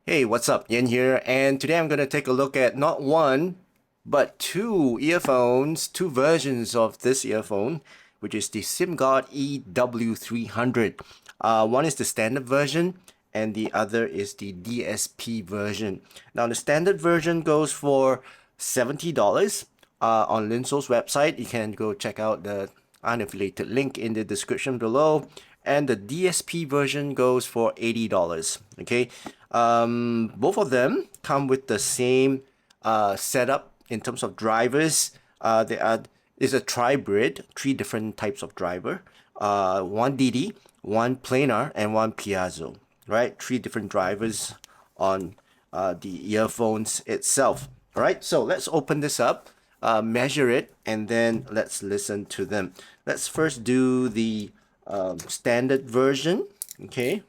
Hey, what's up? Yen here, and today I'm going to take a look at not one, but two earphones, two versions of this earphone, which is the SIMGOT EW300. One is the standard version, and the other is the DSP version. Now, the standard version goes for $70 on Linso's website. You can go check out the unaffiliated link in the description below. And the DSP version goes for $80. Okay, both of them come with the same setup in terms of drivers. Is a Tribrid, three different types of driver. One DD, one planar, and one piezo. Right, three different drivers on the earphones itself. All right, so let's open this up, measure it, and then let's listen to them. Let's first do the standard version. Okay,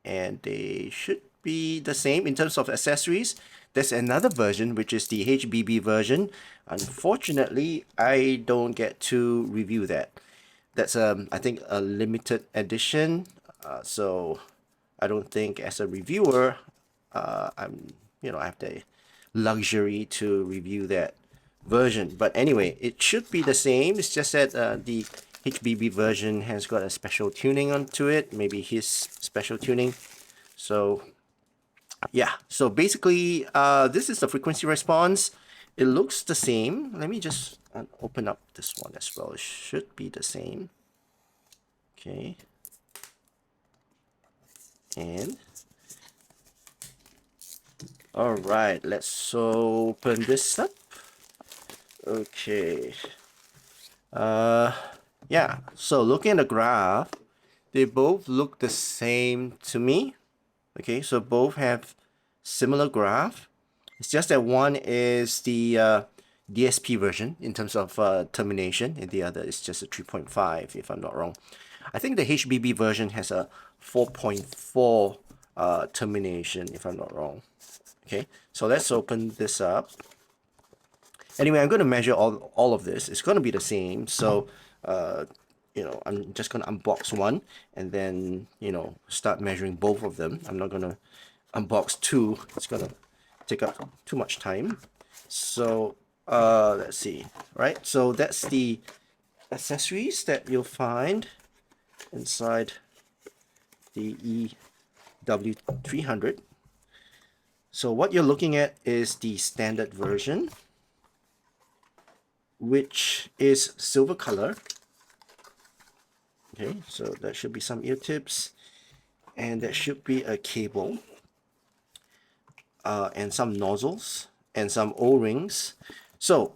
and they should be the same in terms of accessories. There's another version, which is the HBB version. Unfortunately, I don't get to review that. That's I think a limited edition. So I don't think as a reviewer, I have the luxury to review that version. But anyway, it should be the same. It's just that the HBB version has got a special tuning onto it, maybe his special tuning. So yeah, so basically this is the frequency response. It looks the same. Let me just open up this one as well. It should be the same. Okay, and all right, let's open this up. Okay, yeah, so looking at the graph, they both look the same to me. Okay, so both have similar graph. It's just that one is the DSP version in terms of termination, and the other is just a 3.5, if I'm not wrong. I think the HBB version has a 4.4 termination, if I'm not wrong. Okay, so let's open this up. Anyway, I'm going to measure all of this. It's going to be the same. So, I'm just going to unbox one and then, start measuring both of them. I'm not going to unbox two. It's going to take up too much time. So, let's see. Right? So, that's the accessories that you'll find inside the EW300. So, what you're looking at is the standard version, which is silver color. Okay, so there should be some ear tips, and there should be a cable, and some nozzles, and some O-rings. So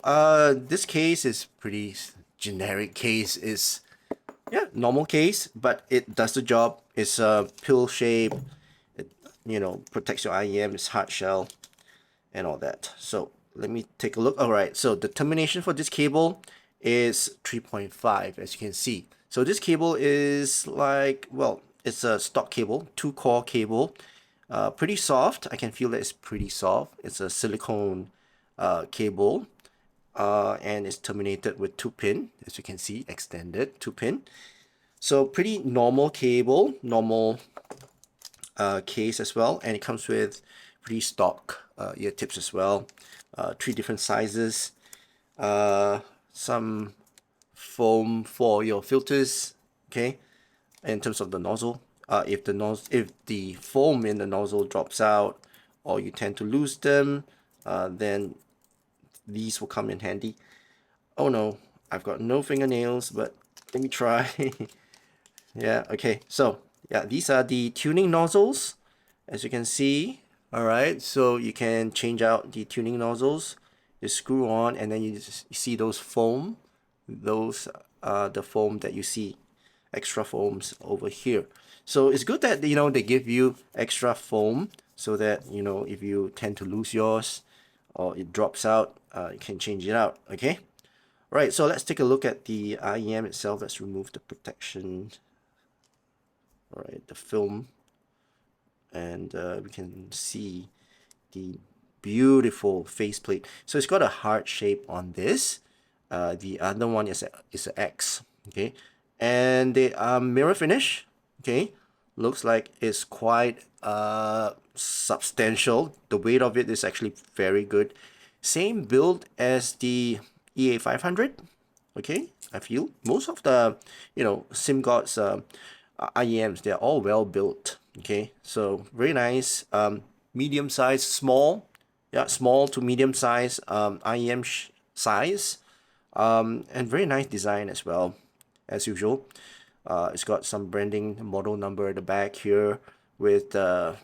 this case is pretty generic case. Is normal case, but it does the job. It's a pill shape. It protects your IEM. It's hard shell, and all that. So let me take a look. All right, so the termination for this cable is 3.5, as you can see. So this cable is like, well, it's a stock cable, 2-core cable, pretty soft. I can feel that it's pretty soft. It's a silicone cable, and it's terminated with 2-pin, as you can see, extended 2-pin. So pretty normal cable, normal case as well, and it comes with pretty stock ear tips as well. 3 different sizes, some foam for your filters. Okay, in terms of the nozzle, if the foam in the nozzle drops out or you tend to lose them, then these will come in handy. Oh no, I've got no fingernails, but let me try. Yeah, okay, so yeah, these are the tuning nozzles, as you can see. All right, so you can change out the tuning nozzles. You screw on, and then you see those foam. Those are the foam that you see, extra foams over here. So it's good that they give you extra foam, so that if you tend to lose yours or it drops out, you can change it out. Okay, right, so let's take a look at the IEM itself. Let's remove the protection. All right, the film, and we can see the beautiful faceplate. So it's got a heart shape on this. The other one is an X. Okay, and they are mirror finish. Okay, looks like it's quite substantial. The weight of it is actually very good. Same build as the EA500. Okay, I feel most of the SIMGOT's IEMs, they're all well built. Okay, so very nice. Medium size, small, yeah, small to medium size IEM size, and very nice design as well, as usual. It's got some branding model number at the back here with the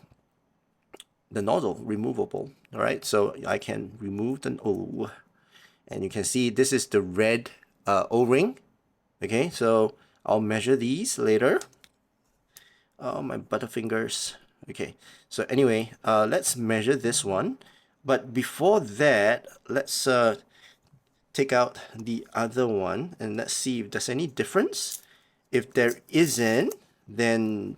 nozzle removable. All right, so I can remove the and you can see this is the red O-ring. Okay, so I'll measure these later. Oh, my butterfingers. Okay, so anyway, let's measure this one. But before that, let's take out the other one and let's see if there's any difference. If there isn't, then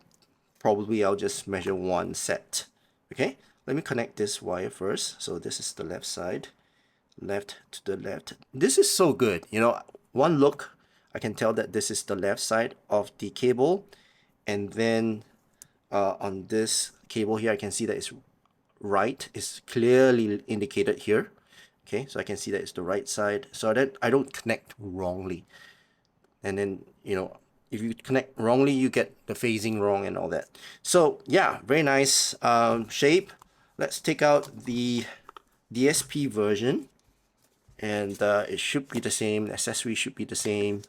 probably I'll just measure one set. Okay, let me connect this wire first. So this is the left side, left to the left. This is so good. You know, one look, I can tell that this is the left side of the cable. And then on this cable here, I can see that it's right. It's clearly indicated here. Okay, so I can see that it's the right side, so that I don't connect wrongly. And then, you know, if you connect wrongly, you get the phasing wrong and all that. So yeah, very nice shape. Let's take out the DSP version, and it should be the same. Accessory should be the same.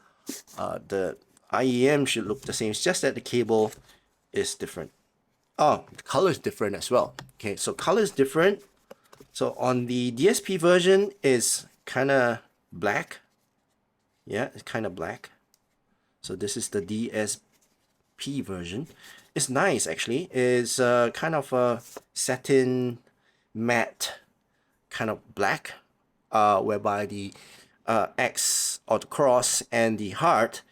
The IEM should look the same. It's just that the cable is different. Oh, the color is different as well. Okay, so color is different. So on the DSP version is kind of black. Yeah, it's kind of black. So this is the DSP version. It's nice actually. It's kind of a satin matte kind of black, whereby the X or the cross and the heart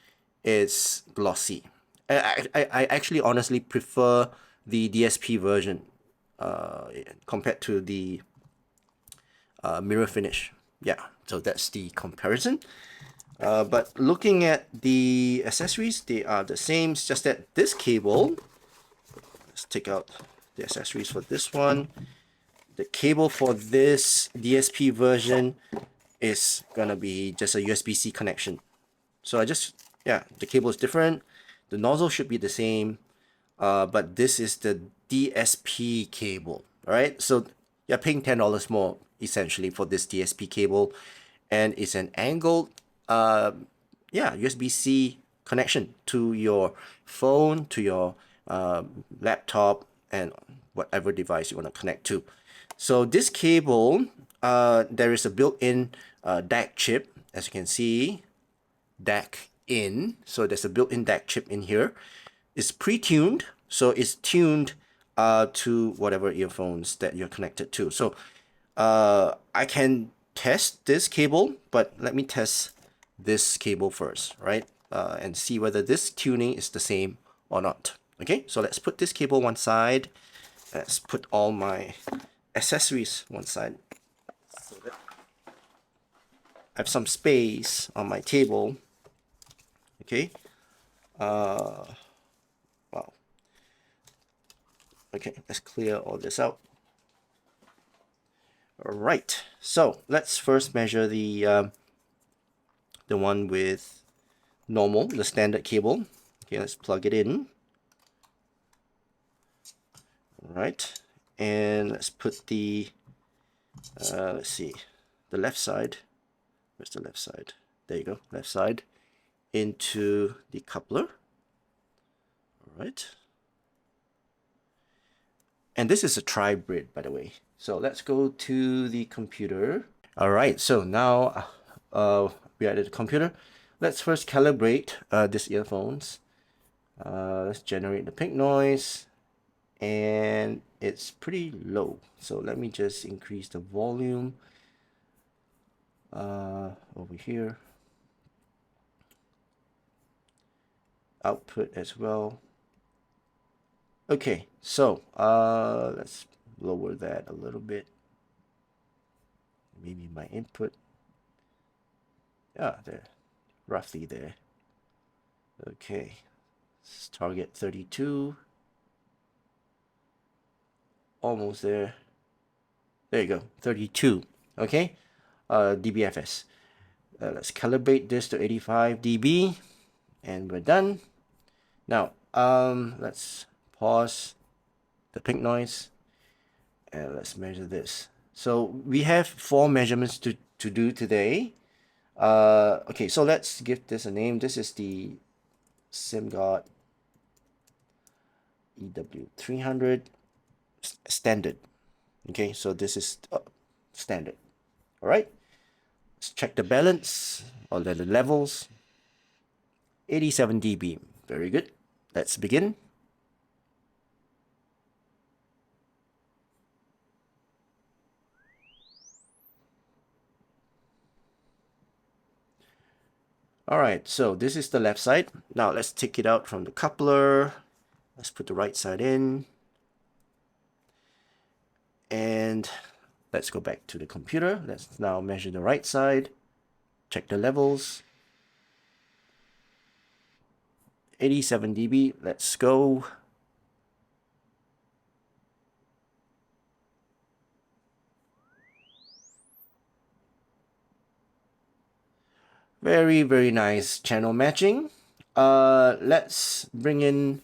is glossy. I actually honestly prefer the DSP version compared to the mirror finish. Yeah, so that's the comparison. But looking at the accessories, they are the same. It's just that this cable, let's take out the accessories for this one. The cable for this DSP version is gonna be just a USB-C connection. So yeah, the cable is different. The nozzle should be the same, but this is the DSP cable. All right, so you're paying $10 more essentially for this DSP cable, and it's an angled USB-C connection to your phone, to your laptop, and whatever device you want to connect to. So this cable, there is a built-in DAC chip, as you can see, DAC in. So there's a built-in DAC chip in here. It's pre-tuned, so it's tuned to whatever earphones that you're connected to. So I can test this cable, but let me test this cable first, right? And see whether this tuning is the same or not. Okay, so let's put this cable one side. Let's put all my accessories one side, so that I have some space on my table. Okay. Wow. Okay, let's clear all this out. All right. So let's first measure the one with normal, the standard cable. Okay, let's plug it in. All right, and let's put the let's see, the left side. Where's the left side? There you go, left side into the coupler. All right, and this is a Tribrid, by the way. So let's go to the computer. All right, so now we are at the computer. Let's first calibrate these earphones. Let's generate the pink noise, and it's pretty low. So let me just increase the volume over here. Output as well. Okay, so let's lower that a little bit. Maybe my input. Yeah, there, roughly there. Okay, let's target 32. almost there. There you go, 32. Okay, dBFS. Let's calibrate this to 85 dB, and we're done. Now, let's pause the pink noise, and let's measure this. So we have 4 measurements to do today. Okay, so let's give this a name. This is the SIMGOT EW300 standard. Okay, so this is standard. All right, let's check the balance or the levels. 87 dB. Very good. Let's begin. All right, so this is the left side. Now let's take it out from the coupler. Let's put the right side in. And let's go back to the computer. Let's now measure the right side. Check the levels. 87 dB. Let's go. Very, very nice channel matching. Let's bring in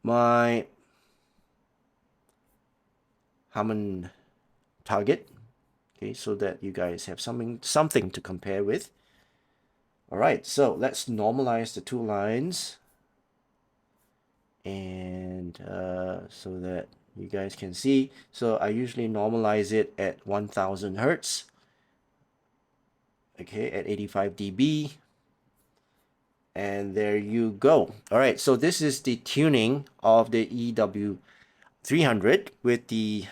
my Harman target, okay, so that you guys have something to compare with. All right, so let's normalize the two lines, and so that you guys can see. So I usually normalize it at 1000 Hertz. Okay, at 85 dB. And there you go. All right, so this is the tuning of the EW300 with the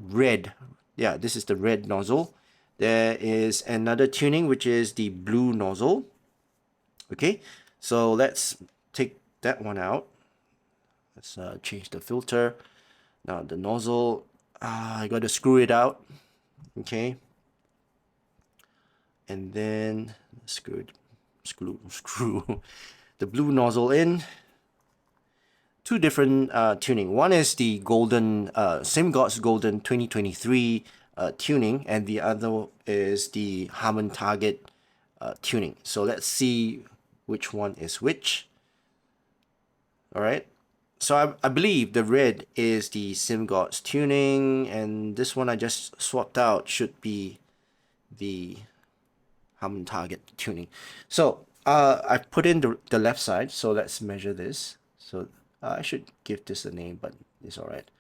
red. Yeah, this is the red nozzle. There is another tuning, which is the blue nozzle. Okay, so let's take that one out. Let's change the filter. Now the nozzle, I got to screw it out. Okay, and then screw the blue nozzle in. Two different tuning. One is the golden SIMGOT's golden 2023 tuning, and the other is the Harman target tuning. So let's see which one is which. All right, so I believe the red is the SIMGOT's tuning, and this one I just swapped out should be the Harman target tuning. So I put in the left side, so let's measure this. So I should give this a name, but it's all right.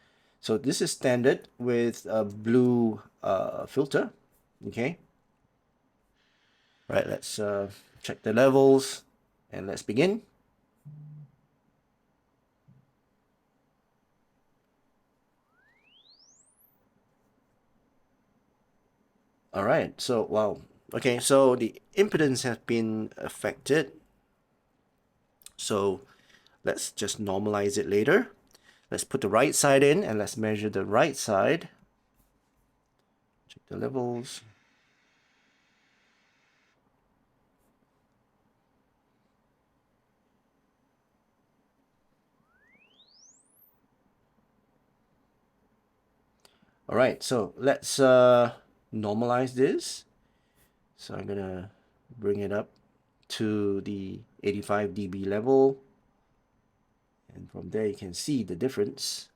So this is standard with a blue filter. Okay, right, let's check the levels, and let's begin. All right, so wow. Okay, so the impedance has been affected. So let's just normalize it later. Let's put the right side in, and let's measure the right side. Check the levels. All right, so let's normalize this. So I'm gonna bring it up to the 85 dB level, and from there you can see the difference.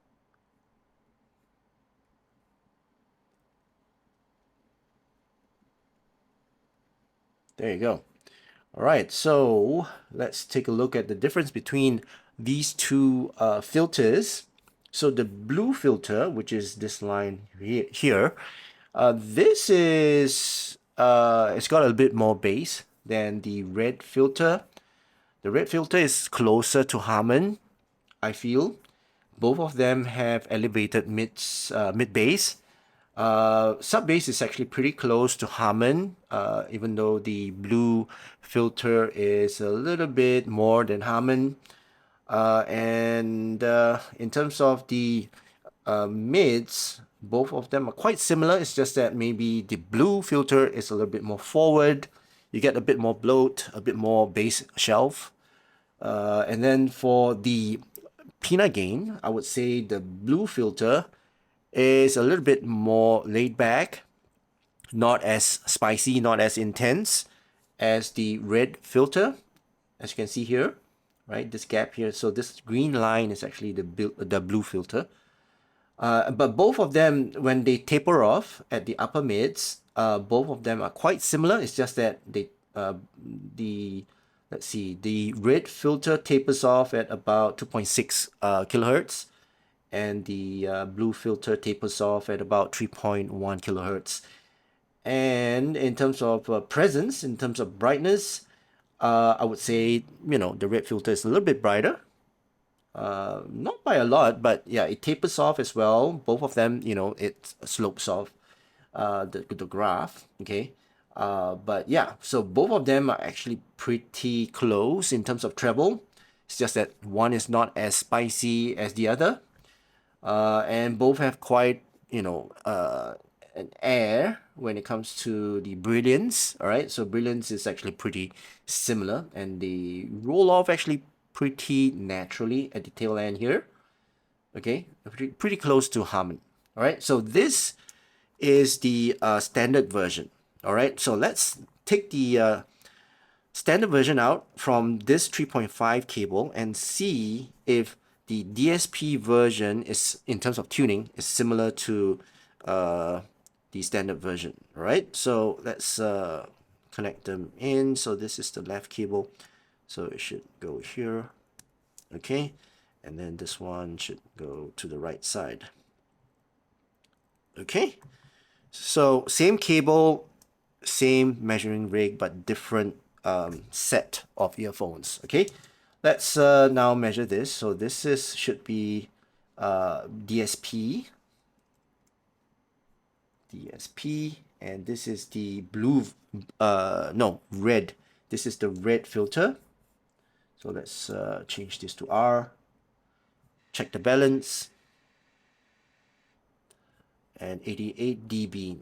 There you go. All right, so let's take a look at the difference between these two filters. So the blue filter, which is this line here, this is it's got a bit more bass than the red filter. The red filter is closer to Harman, I feel. Both of them have elevated mid bass. Sub bass is actually pretty close to Harman, even though the blue filter is a little bit more than Harman. And in terms of the mids, both of them are quite similar. It's just that maybe the blue filter is a little bit more forward. You get a bit more bloat, a bit more bass shelf. And then for the peanut gain, I would say the blue filter is a little bit more laid back, not as spicy, not as intense as the red filter, as you can see here, right? This gap here. So this green line is actually the blue filter. But both of them, when they taper off at the upper mids, both of them are quite similar. It's just that the let's see, the red filter tapers off at about 2.6 kilohertz, and the blue filter tapers off at about 3.1 kilohertz. And in terms of presence, in terms of brightness, I would say, the red filter is a little bit brighter. Not by a lot, but yeah, it tapers off as well. Both of them, it slopes off the graph, okay? But yeah, so both of them are actually pretty close in terms of treble. It's just that one is not as spicy as the other. And both have quite, an air when it comes to the brilliance. All right, so brilliance is actually pretty similar, and they roll off actually pretty naturally at the tail end here. Okay, pretty close to harmony. All right, so this is the standard version. All right, so let's take the standard version out from this 3.5 cable and see if the DSP version is, in terms of tuning, is similar to the standard version. All right, so let's connect them in. So this is the left cable, so it should go here. Okay, and then this one should go to the right side. Okay, so same cable, same measuring rig, but different set of earphones. Okay, let's now measure this. So this should be DSP, and this is the blue, no, red. This is the red filter. So let's change this to R. Check the balance. And 88 dB.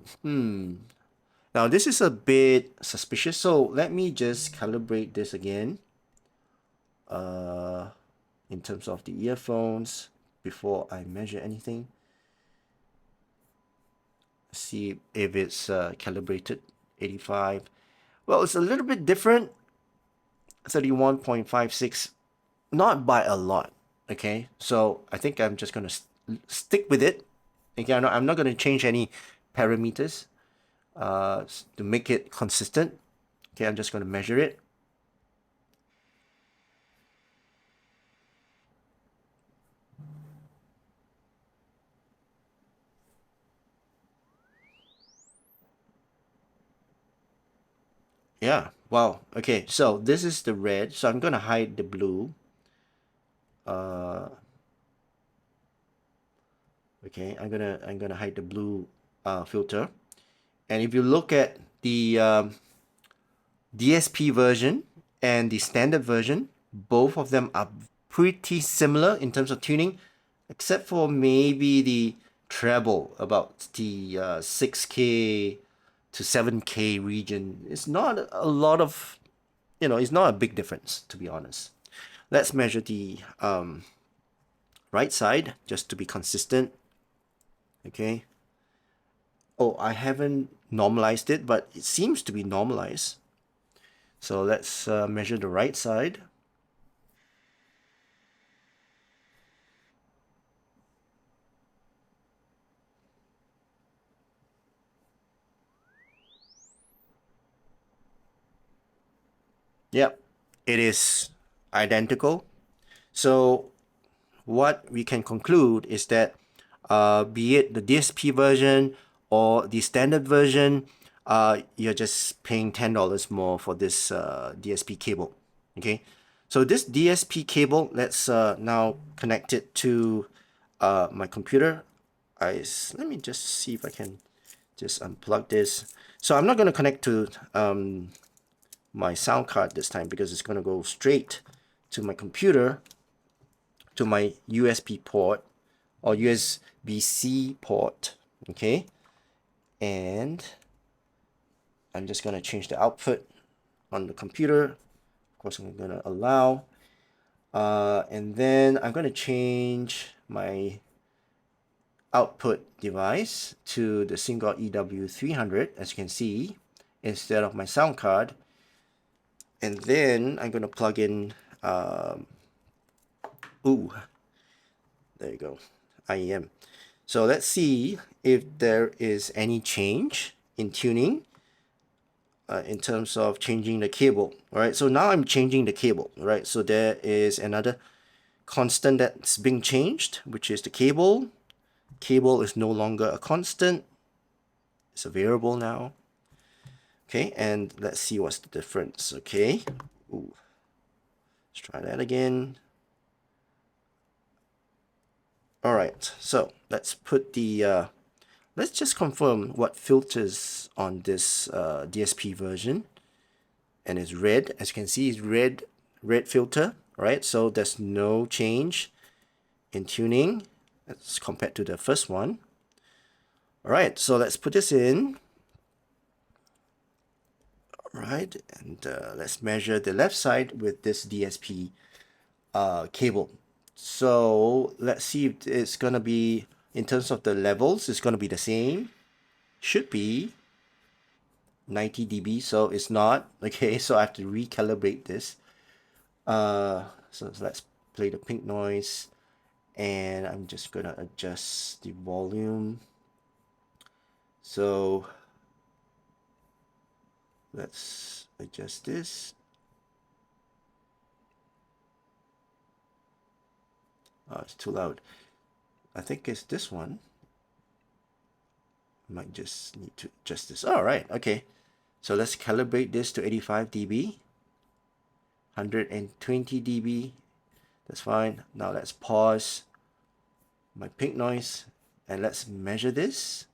Now this is a bit suspicious, so let me just calibrate this again in terms of the earphones before I measure anything. See if it's calibrated. 85. Well, it's a little bit different. 31.56, not by a lot. Okay, so I think I'm just gonna stick with it. Okay, I'm not gonna change any parameters to make it consistent. Okay, I'm just gonna measure it. Yeah, wow. Okay, so this is the red, so I'm gonna hide the blue. Okay, I'm gonna hide the blue filter. And if you look at the DSP version and the standard version, both of them are pretty similar in terms of tuning, except for maybe the treble, about the 6K to 7K region. It's not a lot of, it's not a big difference, to be honest. Let's measure the right side just to be consistent. Okay. Oh, I haven't normalized it, but it seems to be normalized. So let's measure the right side. Yep, it is identical. So what we can conclude is that be it the DSP version or the standard version, you're just paying $10 more for this DSP cable. Okay, so this DSP cable, let's now connect it to my computer. Let me just see if I can just unplug this. So I'm not going to connect to my sound card this time, because it's going to go straight to my computer, to my USB port or USB-C port. Okay, and I'm just going to change the output on the computer. Of course, I'm going to allow, and then I'm going to change my output device to the SIMGOT EW300, as you can see, instead of my sound card. And then I'm going to plug in, there you go, IEM. So let's see if there is any change in tuning in terms of changing the cable. All right, so now I'm changing the cable. All right, so there is another constant that's being changed, which is the cable. Cable is no longer a constant, it's a variable now. Okay, and let's see what's the difference. Okay, let's try that again. All right, so let's put the let's just confirm what filters on this DSP version. And it's red, as you can see, it's red filter. Right, so there's no change in tuning as compared to the first one. All right, so let's put this in. All right, and let's measure the left side with this DSP cable. So let's see if it's gonna be, in terms of the levels, it's gonna be the same. Should be 90 dB, so it's not. Okay, so I have to recalibrate this. So let's play the pink noise, and I'm just gonna adjust the volume. So let's adjust this. Oh, it's too loud. I think it's this one. Might just need to adjust this. All right, okay. So let's calibrate this to 85 dB, 120 dB. That's fine. Now let's pause my pink noise and let's measure this.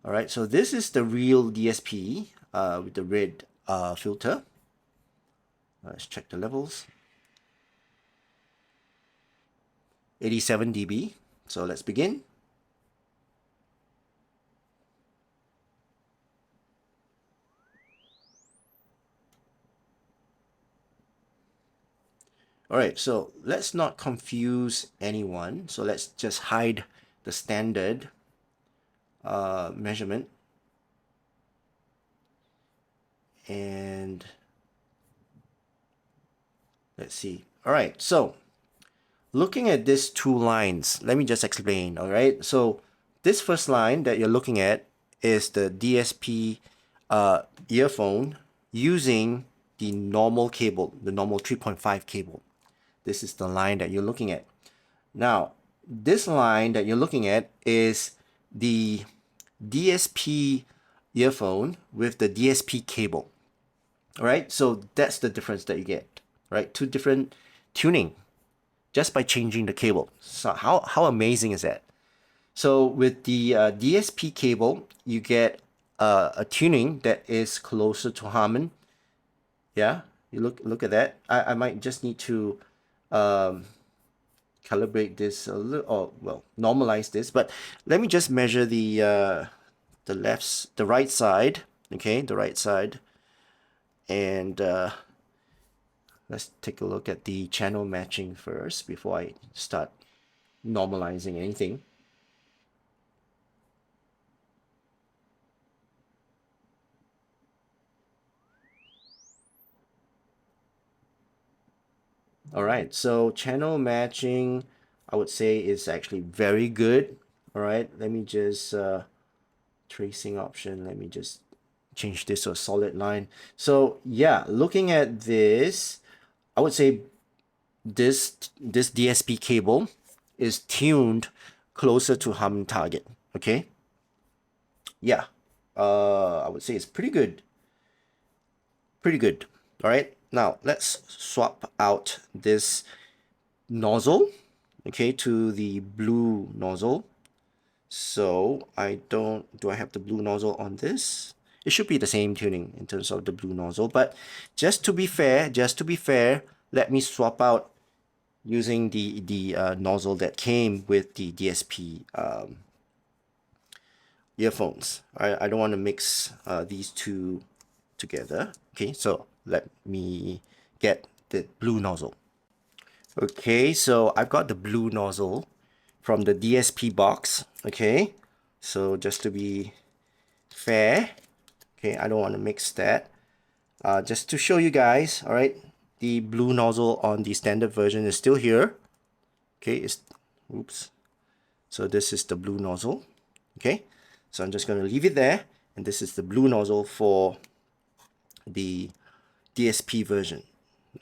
All right, so this is the real DSP with the red filter. Let's check the levels. 87 dB. So let's begin. All right, so let's not confuse anyone. So let's just hide the standard measurement. And let's see. All right, so looking at these two lines, let me just explain. All right, so this first line that you're looking at is the DSP earphone using the normal cable, the normal 3.5 cable. This is the line that you're looking at. Now, this line that you're looking at is the DSP earphone with the DSP cable. All right, so that's the difference that you get, right? Two different tuning just by changing the cable. So how amazing is that? So with the DSP cable, you get a tuning that is closer to Harman. Yeah, you look at that. I might just need to calibrate this a little, or well, normalize this. But let me just measure the right side. Okay, the right side, and let's take a look at the channel matching first before I start normalizing anything. All right, so channel matching, I would say, is actually very good. All right, let me just tracing option. Let me just change this to a solid line. So yeah, looking at this, I would say this DSP cable is tuned closer to Harman target. Okay. Yeah, I would say it's pretty good. Pretty good. All right. Now let's swap out this nozzle, okay, to the blue nozzle. So do I have the blue nozzle on this? It should be the same tuning in terms of the blue nozzle, but just to be fair, let me swap out using the nozzle that came with the DSP earphones. I don't want to mix these two together. Okay, so let me get the blue nozzle. Okay, so I've got the blue nozzle from the DSP box. Okay, so just to be fair, okay, I don't want to mix that. Just to show you guys, all right, the blue nozzle on the standard version is still here. Okay, oops. So this is the blue nozzle. Okay, so I'm just going to leave it there, and this is the blue nozzle for the DSP version.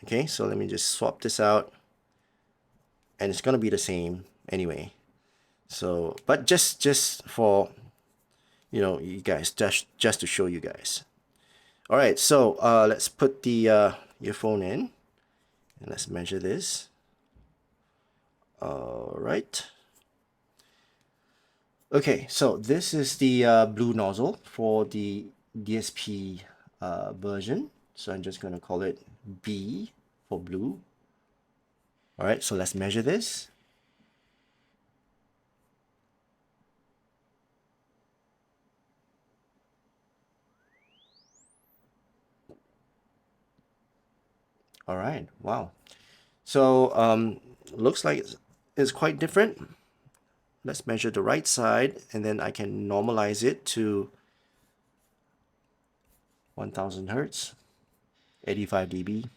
Okay, so let me just swap this out, and it's going to be the same anyway. So, but just for, you know, you guys, just to show you guys. All right, so let's put the earphone in, and let's measure this. All right. Okay, so this is the blue nozzle for the DSP version. So I'm just going to call it B for blue. All right, so let's measure this. All right, wow. So looks like it's quite different. Let's measure the right side, and then I can normalize it to 1000 hertz, 85 dB.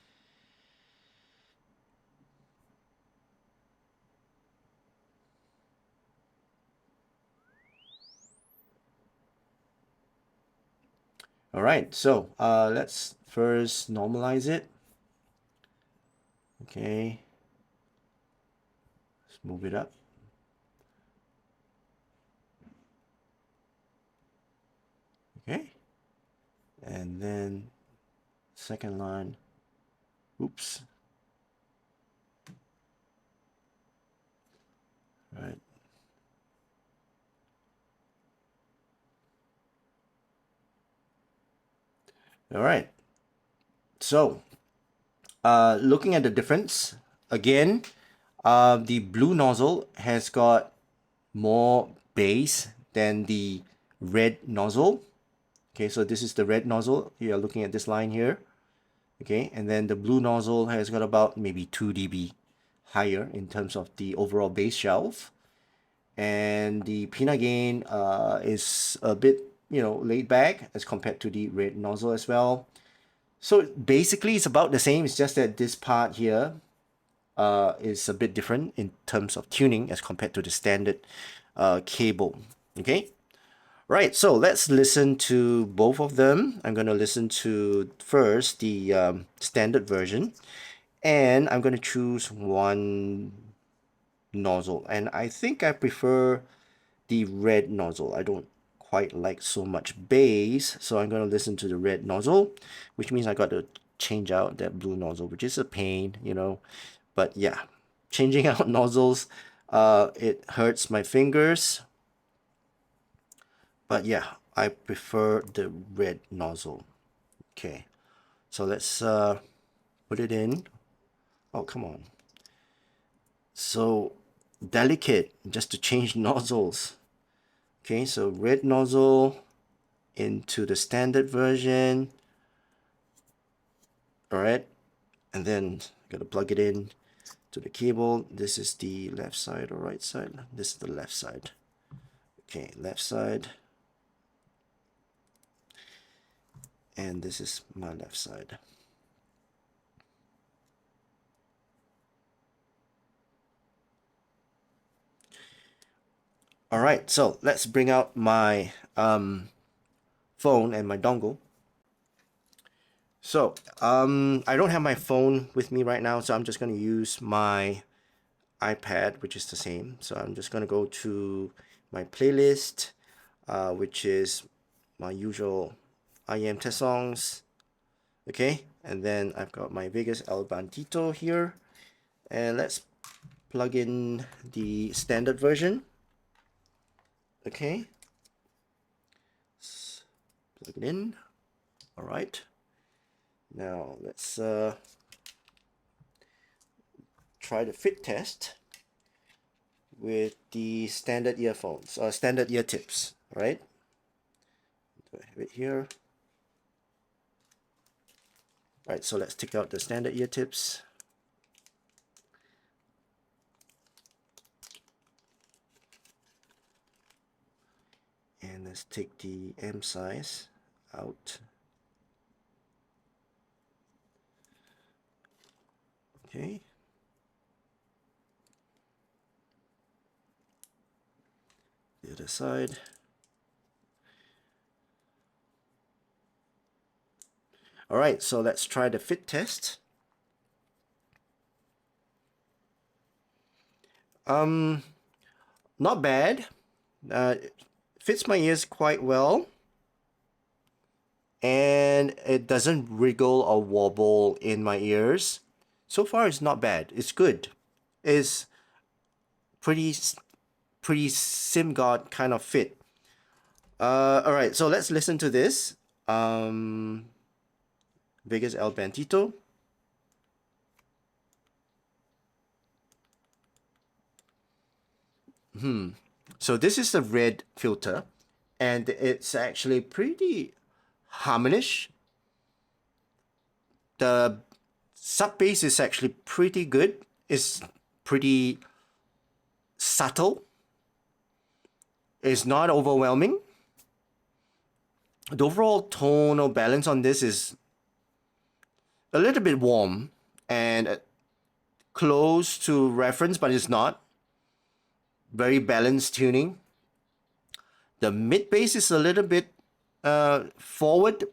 All right, so let's first normalize it. Okay, let's move it up. Okay, and then second line, oops. All right. All right. So, looking at the difference, again, the blue nozzle has got more bass than the red nozzle. Okay, so this is the red nozzle. You are looking at this line here. Okay, and then the blue nozzle has got about maybe 2 dB higher in terms of the overall bass shelf. And the peanut gain is a bit, you know, laid back as compared to the red nozzle as well. So basically it's about the same. It's just that this part here is a bit different in terms of tuning as compared to the standard cable. Okay, right, so let's listen to both of them. I'm going to listen to first the standard version, and I'm going to choose one nozzle, and I think I prefer the red nozzle. I don't quite like so much bass, so I'm going to listen to the red nozzle, which means I got to change out that blue nozzle, which is a pain, you know. But yeah, changing out nozzles, it hurts my fingers. But yeah, I prefer the red nozzle. Okay, so let's put it in. Oh, come on. So delicate just to change nozzles. Okay, so red nozzle into the standard version. All right, and then gotta plug it in to the cable. This is the left side or right side? This is the left side. Okay, left side. And this is my left side. All right, so let's bring out my phone and my dongle. So I don't have my phone with me right now, so I'm just going to use my iPad, which is the same. So I'm just going to go to my playlist, which is my usual IEM test songs. Okay, and then I've got my Vegas El Bandito here, and let's plug in the standard version. Okay, let's plug it in. All right, now let's try the fit test with the standard earphones or standard ear tips. All right, do I have it here? All right, so let's take out the standard ear tips. And let's take the M size out. Okay. The other side. All right, so let's try the fit test. Not bad. It fits my ears quite well. And it doesn't wriggle or wobble in my ears. So far, it's not bad. It's good. It's pretty SIMGOT kind of fit. All right, so let's listen to this. Vegas El Bantito. So this is the red filter, and it's actually pretty harmonish. The sub bass is actually pretty good. It's pretty subtle. It's not overwhelming. The overall tonal balance on this is a little bit warm and close to reference, but it's not. Very balanced tuning. The mid bass is a little bit forward.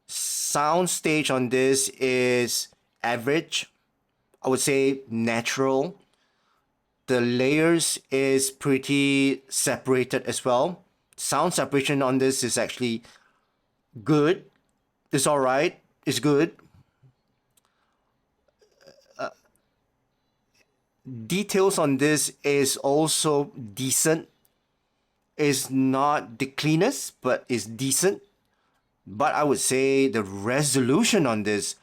Sound stage on this is average. I would say natural. The layers is pretty separated as well. Sound separation on this is actually good. It's all right. It's good. Details on this is also decent. It's not the cleanest, but it's decent. But I would say the resolution on this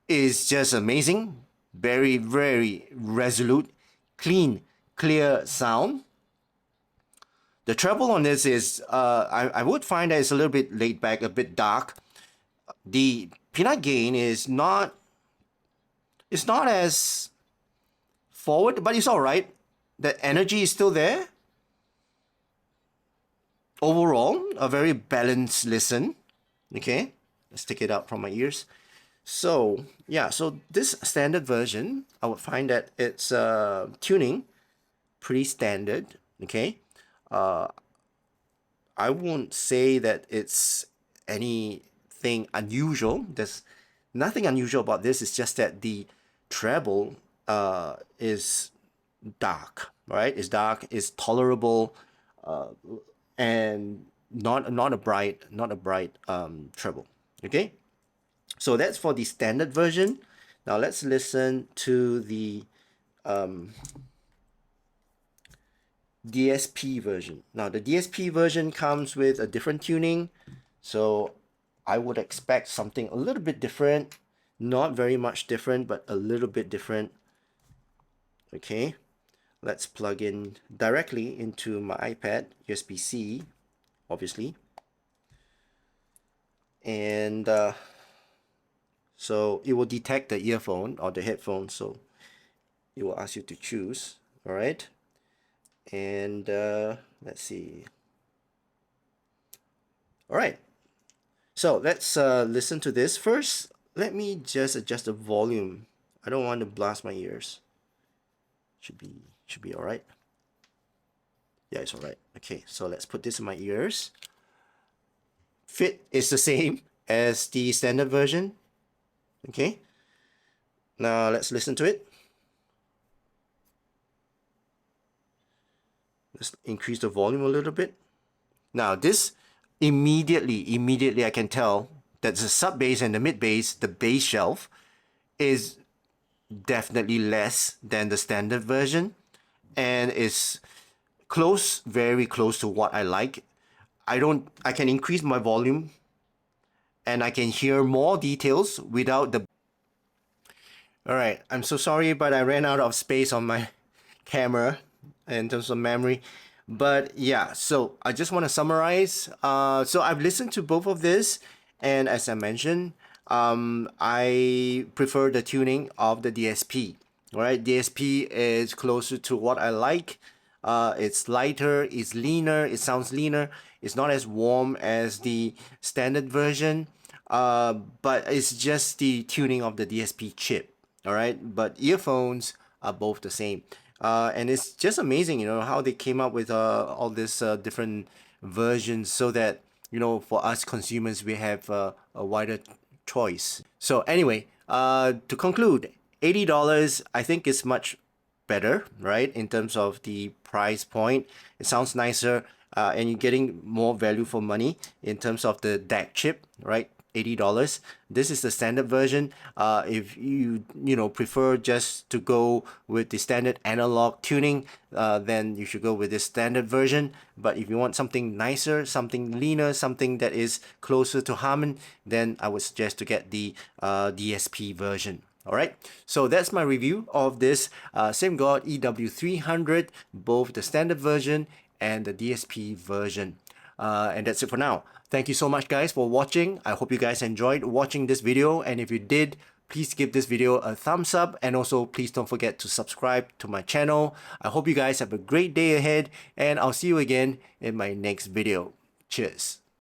is just amazing. Very, very resolute, clean, clear sound. The treble on this is, I would find that it's a little bit laid back, a bit dark. The peanut gain is not, it's not as forward, but it's all right. The energy is still there. Overall, a very balanced listen. Okay, let's take it out from my ears. So yeah, so this standard version, I would find that it's tuning pretty standard. Okay, I won't say that it's anything unusual. There's nothing unusual about this. It's just that the treble is dark, right? It's dark, it's tolerable, and not a bright treble. Okay, so that's for the standard version. Now let's listen to the DSP version. Now the DSP version comes with a different tuning, so I would expect something a little bit different. Not very much different, but a little bit different. Okay, let's plug in directly into my iPad, USB-C, obviously. And so it will detect the earphone or the headphone, so it will ask you to choose. All right, and let's see. All right, so let's listen to this first. Let me just adjust the volume. I don't want to blast my ears. Should be all right. Yeah, it's all right. Okay, so let's put this in my ears. Fit is the same as the standard version. Okay, now let's listen to it. Let's increase the volume a little bit. Now this immediately I can tell that the sub bass and the mid bass, the bass shelf, is definitely less than the standard version, and is close, very close to what I like. I can increase my volume and I can hear more details without the. Alright, I'm so sorry, but I ran out of space on my camera in terms of memory. But yeah, so I just want to summarize. So I've listened to both of this, and as I mentioned, I prefer the tuning of the DSP. Alright, DSP is closer to what I like. It's lighter, it's leaner, it sounds leaner. It's not as warm as the standard version, but it's just the tuning of the DSP chip. All right, but earphones are both the same. And it's just amazing, you know, how they came up with all these different versions so that, you know, for us consumers, we have a wider choice. So anyway, to conclude, $80 I think is much better, right? In terms of the price point, it sounds nicer, and you're getting more value for money in terms of the DAC chip, right? $80. This is the standard version. If you prefer just to go with the standard analog tuning, then you should go with the standard version. But if you want something nicer, something leaner, something that is closer to Harman, then I would suggest to get the DSP version. Alright, so that's my review of this SIMGOT EW300, both the standard version and the DSP version. And that's it for now. Thank you so much guys for watching. I hope you guys enjoyed watching this video, and if you did, please give this video a thumbs up, and also please don't forget to subscribe to my channel. I hope you guys have a great day ahead, and I'll see you again in my next video. Cheers.